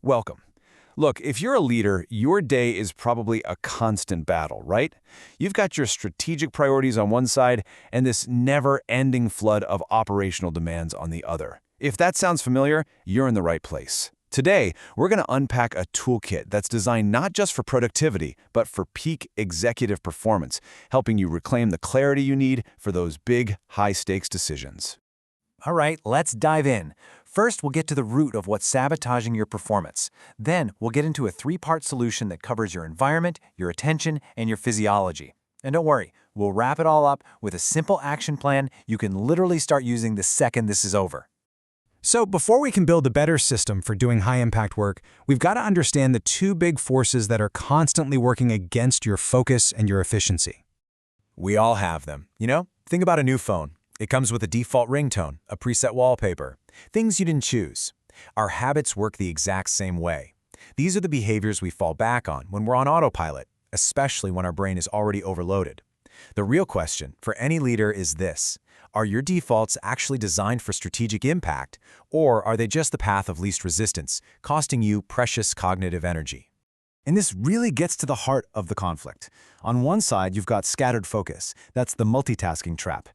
Welcome. Look, if you're a leader, your day is probably a constant battle, right? You've got your strategic priorities on one side and this never-ending flood of operational demands on the other. If that sounds familiar, you're in the right place. Today, we're going to unpack a toolkit that's designed not just for productivity, but for peak executive performance, helping you reclaim the clarity you need for those big, high-stakes decisions. All right, let's dive in. First, we'll get to the root of what's sabotaging your performance. Then, we'll get into a three-part solution that covers your environment, your attention, and your physiology. And don't worry, we'll wrap it all up with a simple action plan you can literally start using the second this is over. So before we can build a better system for doing high-impact work, we've got to understand the two big forces that are constantly working against your focus and your efficiency. We all have them. Think about a new phone. It comes with a default ringtone, a preset wallpaper, things you didn't choose. Our habits work the exact same way. These are the behaviors we fall back on when we're on autopilot, especially when our brain is already overloaded. The real question for any leader is this: are your defaults actually designed for strategic impact, or are they just the path of least resistance, costing you precious cognitive energy? And this really gets to the heart of the conflict. On one side, you've got scattered focus. That's the multitasking trap.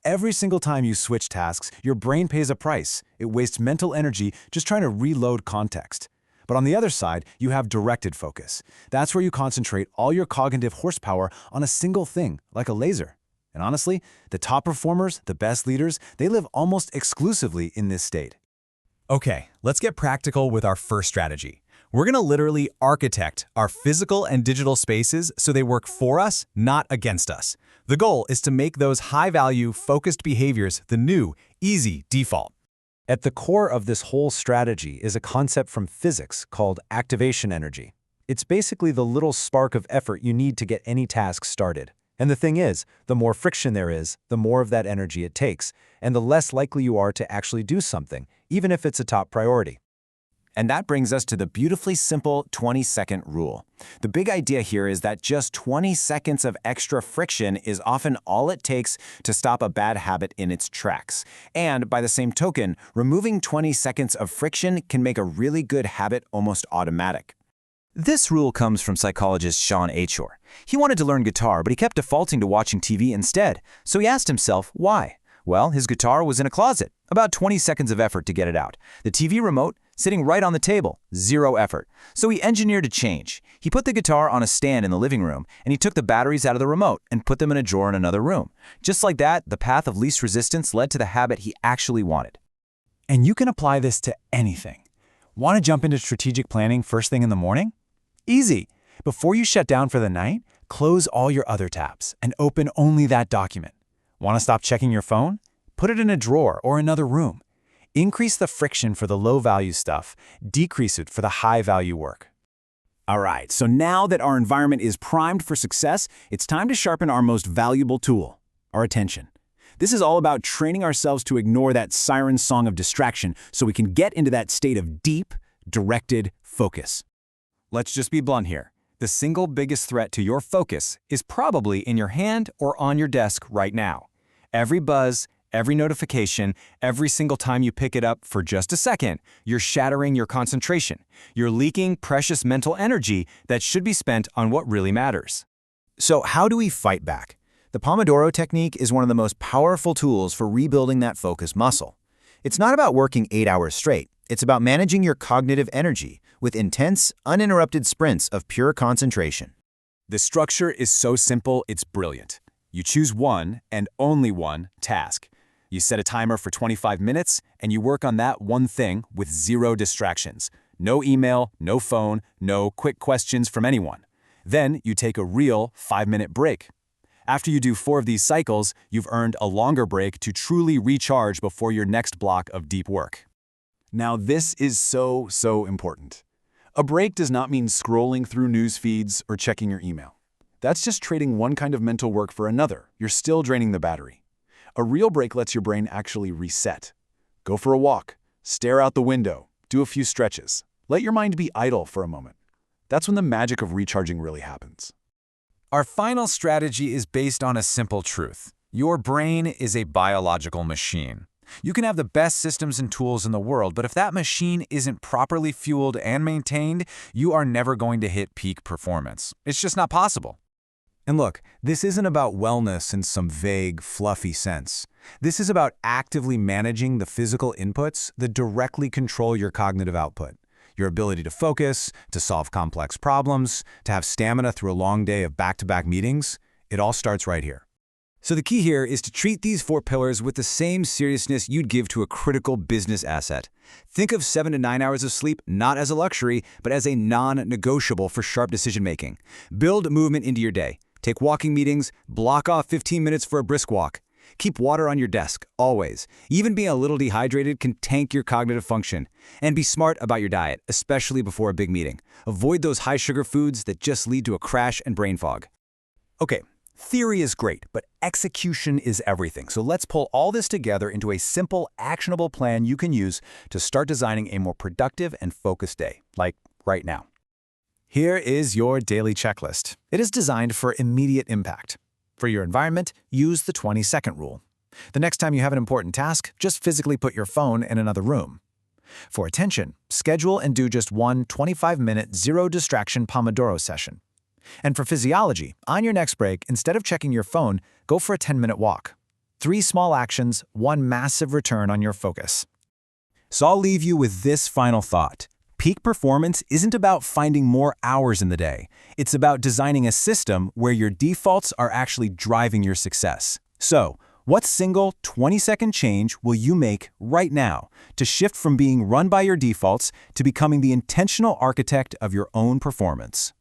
Every single time you switch tasks, your brain pays a price. It wastes mental energy just trying to reload context. But on the other side, you have directed focus. That's where you concentrate all your cognitive horsepower on a single thing, like a laser. And honestly, the top performers, the best leaders, they live almost exclusively in this state. Okay, let's get practical with our first strategy. We're going to literally architect our physical and digital spaces so they work for us, not against us. The goal is to make those high-value, focused behaviors the new, easy default. At the core of this whole strategy is a concept from physics called activation energy. It's basically the little spark of effort you need to get any task started. And the thing is, the more friction there is, the more of that energy it takes, and the less likely you are to actually do something, even if it's a top priority. And that brings us to the beautifully simple 20-second rule. The big idea here is that just 20 seconds of extra friction is often all it takes to stop a bad habit in its tracks. And by the same token, removing 20 seconds of friction can make a really good habit almost automatic. This rule comes from psychologist Sean Achor. He wanted to learn guitar, but he kept defaulting to watching TV instead. So he asked himself, why? Well, his guitar was in a closet. About 20 seconds of effort to get it out. The TV remote sitting right on the table, 0 effort. So he engineered a change. He put the guitar on a stand in the living room, and he took the batteries out of the remote and put them in a drawer in another room. Just like that, the path of least resistance led to the habit he actually wanted. And you can apply this to anything. Want to jump into strategic planning first thing in the morning? Easy. Before you shut down for the night, close all your other tabs and open only that document. Want to stop checking your phone? Put it in a drawer or another room. Increase the friction for the low-value stuff, decrease it for the high-value work. All right, so now that our environment is primed for success, it's time to sharpen our most valuable tool, our attention. This is all about training ourselves to ignore that siren song of distraction so we can get into that state of deep, directed focus. Let's just be blunt here. The single biggest threat to your focus is probably in your hand or on your desk right now. Every buzz, every notification, every single time you pick it up for just a second, you're shattering your concentration. You're leaking precious mental energy that should be spent on what really matters. So how do we fight back? The Pomodoro technique is one of the most powerful tools for rebuilding that focus muscle. It's not about working 8 hours straight. It's about managing your cognitive energy with intense, uninterrupted sprints of pure concentration. The structure is so simple, it's brilliant. You choose one, and only one, task. You set a timer for 25 minutes, and you work on that one thing with 0 distractions. No email, no phone, no quick questions from anyone. Then you take a real 5-minute break. After you do 4 of these cycles, you've earned a longer break to truly recharge before your next block of deep work. Now this is so important. A break does not mean scrolling through news feeds or checking your email. That's just trading one kind of mental work for another. You're still draining the battery. A real break lets your brain actually reset. Go for a walk, stare out the window, do a few stretches. Let your mind be idle for a moment. That's when the magic of recharging really happens. Our final strategy is based on a simple truth. Your brain is a biological machine. You can have the best systems and tools in the world, but if that machine isn't properly fueled and maintained, you are never going to hit peak performance. It's just not possible. And look, this isn't about wellness in some vague, fluffy sense. This is about actively managing the physical inputs that directly control your cognitive output. Your ability to focus, to solve complex problems, to have stamina through a long day of back-to-back meetings, it all starts right here. So the key here is to treat these 4 pillars with the same seriousness you'd give to a critical business asset. Think of 7 to 9 hours of sleep not as a luxury, but as a non-negotiable for sharp decision-making. Build movement into your day. Take walking meetings, block off 15 minutes for a brisk walk. Keep water on your desk, always. Even being a little dehydrated can tank your cognitive function. And be smart about your diet, especially before a big meeting. Avoid those high-sugar foods that just lead to a crash and brain fog. Okay, theory is great, but execution is everything. So let's pull all this together into a simple, actionable plan you can use to start designing a more productive and focused day, like right now. Here is your daily checklist. It is designed for immediate impact. For your environment, use the 20-second rule. The next time you have an important task, just physically put your phone in another room. For attention, schedule and do just one 25-minute zero-distraction Pomodoro session. And for physiology, on your next break, instead of checking your phone, go for a 10-minute walk. 3 small actions, 1 massive return on your focus. So I'll leave you with this final thought. Peak performance isn't about finding more hours in the day. It's about designing a system where your defaults are actually driving your success. So, what single 20-second change will you make right now to shift from being run by your defaults to becoming the intentional architect of your own performance?